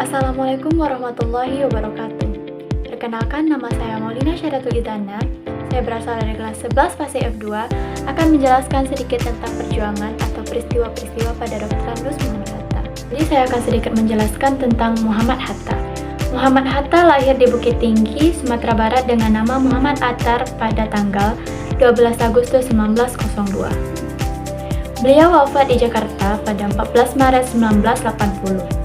Assalamualaikum warahmatullahi wabarakatuh. Perkenalkan, nama saya Maulina Syaratul Idana. Saya berasal dari kelas 11 fase F2, akan menjelaskan sedikit tentang perjuangan atau peristiwa-peristiwa pada Dr. Tandus Muhammad Hatta. Jadi saya akan sedikit menjelaskan tentang Muhammad Hatta. Muhammad Hatta lahir di Bukit Tinggi, Sumatera Barat dengan nama Muhammad Attar pada tanggal 12 Agustus 1902. Beliau wafat di Jakarta pada 14 Maret 1980.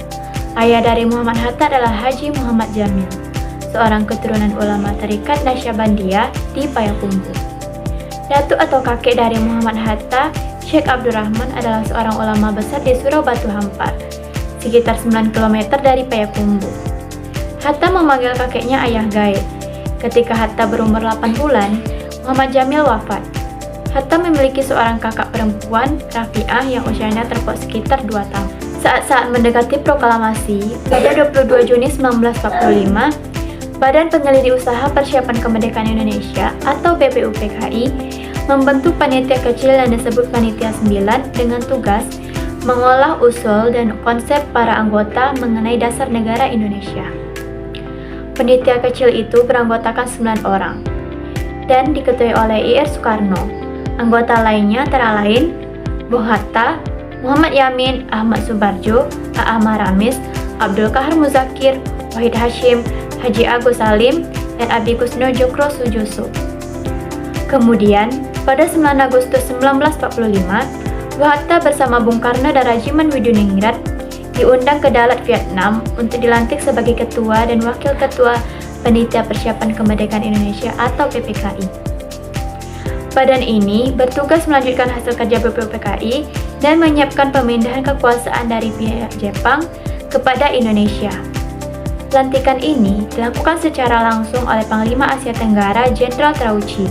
Ayah dari Muhammad Hatta adalah Haji Muhammad Jamil, seorang keturunan ulama Tarekat Naqsyabandiyah di Payakumbuh. Datuk atau kakek dari Muhammad Hatta, Syekh Abdurrahman adalah seorang ulama besar di Surau Batu Hampar, sekitar 9 km dari Payakumbuh. Hatta memanggil kakeknya ayah gaib. Ketika Hatta berumur 8 bulan, Muhammad Jamil wafat. Hatta memiliki seorang kakak perempuan, Rafi'ah, yang usianya terpaut sekitar 2 tahun. Saat-saat mendekati proklamasi, pada 22 Juni 1945, Badan Penyelidik Usaha Persiapan Kemerdekaan Indonesia atau BPUPKI membentuk panitia kecil yang disebut Panitia 9 dengan tugas mengolah usul dan konsep para anggota mengenai dasar negara Indonesia. Panitia kecil itu beranggotakan 9 orang dan diketuai oleh Ir Soekarno. Anggota lainnya antara lain Bung Hatta, Muhammad Yamin, Ahmad Subarjo, A.A. Maramis, Abdul Qahar Muzakir, Wahid Hashim, Haji Agus Salim, dan Abikusno Djokro Sujoso. Kemudian, pada 9 Agustus 1945, Hatta bersama Bung Karno dan Rajiman Widuningrat diundang ke Dalat, Vietnam untuk dilantik sebagai Ketua dan Wakil Ketua Panitia Persiapan Kemerdekaan Indonesia atau PPKI. Badan ini bertugas melanjutkan hasil kerja BPUPKI dan menyiapkan pemindahan kekuasaan dari pihak Jepang kepada Indonesia. Pelantikan ini dilakukan secara langsung oleh Panglima Asia Tenggara Jenderal Trauci.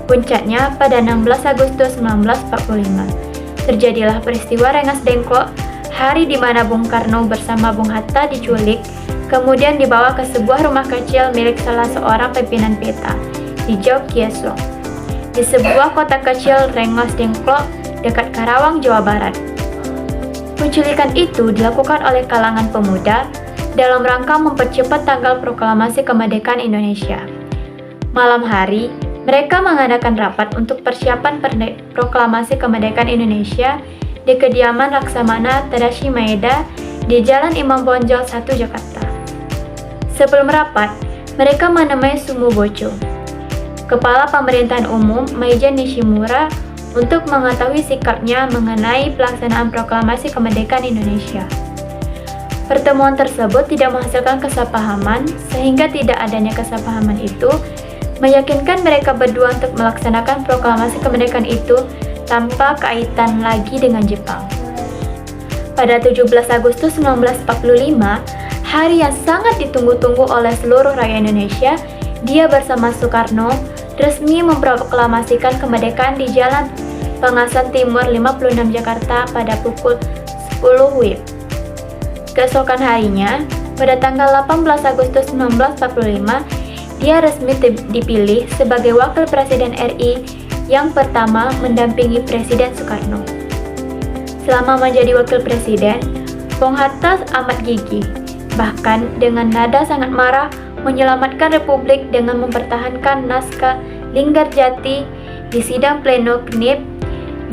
Puncaknya pada 16 Agustus 1945, terjadilah peristiwa Rengas Dengklok, hari di mana Bung Karno bersama Bung Hatta diculik, kemudian dibawa ke sebuah rumah kecil milik salah seorang pimpinan PETA di Jauh Kiesong, di sebuah kota kecil Rengas Dengklok dekat Karawang, Jawa Barat. Penculikan itu dilakukan oleh kalangan pemuda dalam rangka mempercepat tanggal proklamasi kemerdekaan Indonesia. Malam hari, mereka mengadakan rapat untuk persiapan proklamasi kemerdekaan Indonesia di kediaman Laksamana Tadashi Maeda di Jalan Imam Bonjol 1 Jakarta. Sebelum rapat, mereka menemui Sumobocho, Kepala Pemerintahan Umum Maijen Nishimura, untuk mengetahui sikapnya mengenai pelaksanaan proklamasi kemerdekaan Indonesia. Pertemuan tersebut tidak menghasilkan kesepahaman, sehingga tidak adanya kesepahaman itu meyakinkan mereka berdua untuk melaksanakan proklamasi kemerdekaan itu tanpa kaitan lagi dengan Jepang. Pada 17 Agustus 1945, hari yang sangat ditunggu-tunggu oleh seluruh rakyat Indonesia, dia bersama Soekarno resmi memproklamasikan kemerdekaan di Jalan Pengasan Timur 56 Jakarta pada pukul 10 WIB. Keesokan harinya, pada tanggal 18 Agustus 1945, dia resmi dipilih sebagai Wakil Presiden RI yang pertama mendampingi Presiden Soekarno. Selama menjadi Wakil Presiden, Bung Hatta amat gigih, bahkan dengan nada sangat marah menyelamatkan Republik dengan mempertahankan naskah Linggarjati di sidang pleno KNIP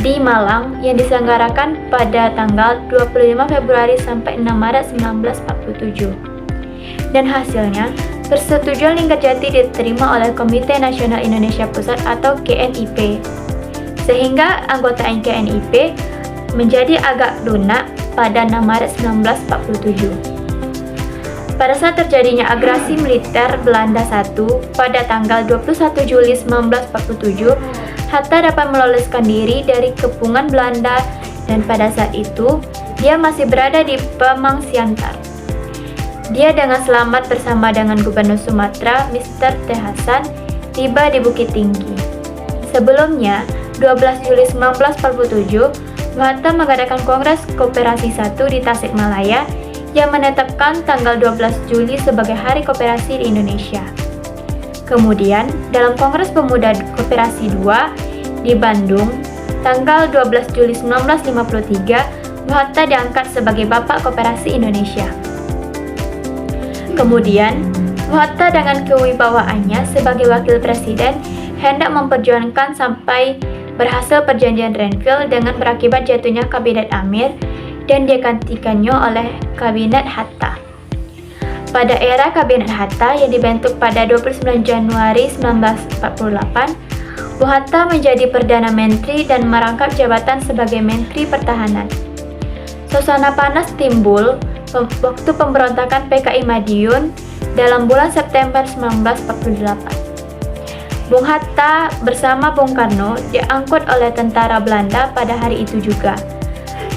di Malang yang diselenggarakan pada tanggal 25 Februari sampai 6 Maret 1947. Dan hasilnya, persetujuan Linggarjati diterima oleh Komite Nasional Indonesia Pusat atau KNIP, sehingga anggota KNIP menjadi agak lunak pada 6 Maret 1947. Pada saat terjadinya agresi militer Belanda I pada tanggal 21 Juli 1947, Hatta dapat meloloskan diri dari kepungan Belanda dan pada saat itu, dia masih berada di Pemang Siantar. Dia dengan selamat bersama dengan Gubernur Sumatera, Mr. T. Hasan, tiba di Bukit Tinggi. Sebelumnya, 12 Juli 1947, Hatta mengadakan Kongres Koperasi 1 di Tasikmalaya yang menetapkan tanggal 12 Juli sebagai Hari Koperasi di Indonesia. Kemudian, dalam Kongres Pemuda Koperasi 2 di Bandung, tanggal 12 Juli 1953, Hatta diangkat sebagai Bapak Koperasi Indonesia. Kemudian, Bung Hatta dengan kewibawaannya sebagai wakil presiden hendak memperjuangkan sampai berhasil perjanjian Renville dengan berakibat jatuhnya Kabinet Amir dan digantikannya oleh Kabinet Hatta. Pada era Kabinet Hatta yang dibentuk pada 29 Januari 1948, Bung Hatta menjadi Perdana Menteri dan merangkap jabatan sebagai Menteri Pertahanan. Suasana panas timbul waktu pemberontakan PKI Madiun dalam bulan September 1948. Bung Hatta bersama Bung Karno diangkut oleh tentara Belanda pada hari itu juga.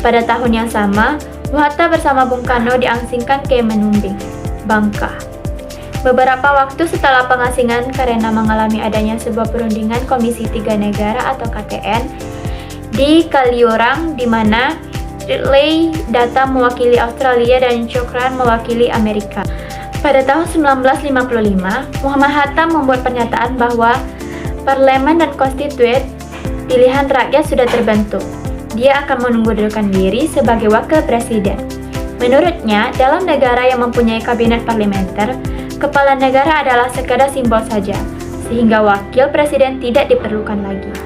Pada tahun yang sama, Bung Hatta bersama Bung Karno diasingkan ke Menumbing, Bangka. Beberapa waktu setelah pengasingan karena mengalami adanya sebuah perundingan Komisi Tiga Negara atau KTN di Kaliurang, di mana Ridley datang mewakili Australia dan Cochrane mewakili Amerika. Pada tahun 1955, Muhammad Hatta membuat pernyataan bahwa parlemen dan konstituen pilihan rakyat sudah terbentuk. Dia akan mengundurkan diri sebagai wakil presiden. Menurutnya, dalam negara yang mempunyai kabinet parlementer, kepala negara adalah sekadar simbol saja, sehingga wakil presiden tidak diperlukan lagi.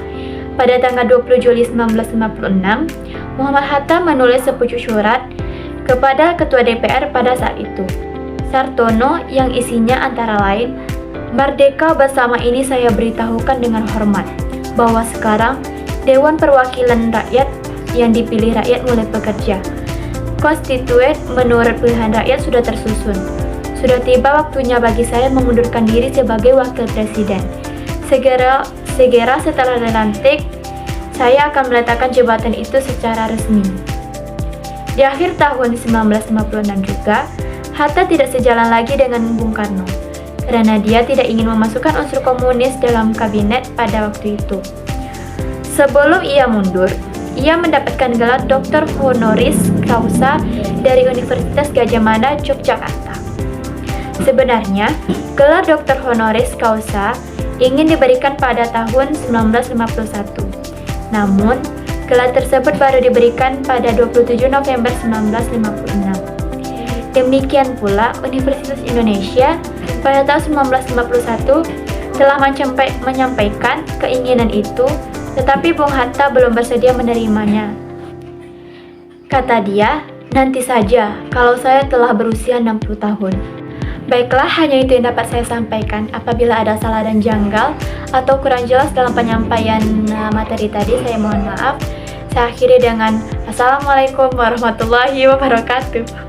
Pada tanggal 20 Juli 1956, Muhammad Hatta menulis sepucuk surat kepada Ketua DPR pada saat itu, Sartono, yang isinya antara lain, "Merdeka bersama ini saya beritahukan dengan hormat bahwa sekarang Dewan Perwakilan Rakyat yang dipilih rakyat mulai bekerja. Konstituen menurut pilihan rakyat sudah tersusun. Sudah tiba waktunya bagi saya mengundurkan diri sebagai wakil presiden. Segera setelah dilantik, saya akan meletakkan jabatan itu secara resmi." Di akhir tahun 1956 juga, Hatta tidak sejalan lagi dengan Bung Karno, karena dia tidak ingin memasukkan unsur komunis dalam kabinet pada waktu itu. Sebelum ia mundur, ia mendapatkan gelar Dr. Honoris Causa dari Universitas Gadjah Mada, Yogyakarta. Sebenarnya, gelar Dr. Honoris Causa ingin diberikan pada tahun 1951. Namun, gelar tersebut baru diberikan pada 27 November 1956. Demikian pula, Universitas Indonesia pada tahun 1951 telah menyampaikan keinginan itu, tetapi Bung Hatta belum bersedia menerimanya. Kata dia, "Nanti saja, kalau saya telah berusia 60 tahun. Baiklah, hanya itu yang dapat saya sampaikan. Apabila ada salah dan janggal atau kurang jelas dalam penyampaian materi tadi, saya mohon maaf. Saya akhiri dengan Assalamualaikum warahmatullahi wabarakatuh.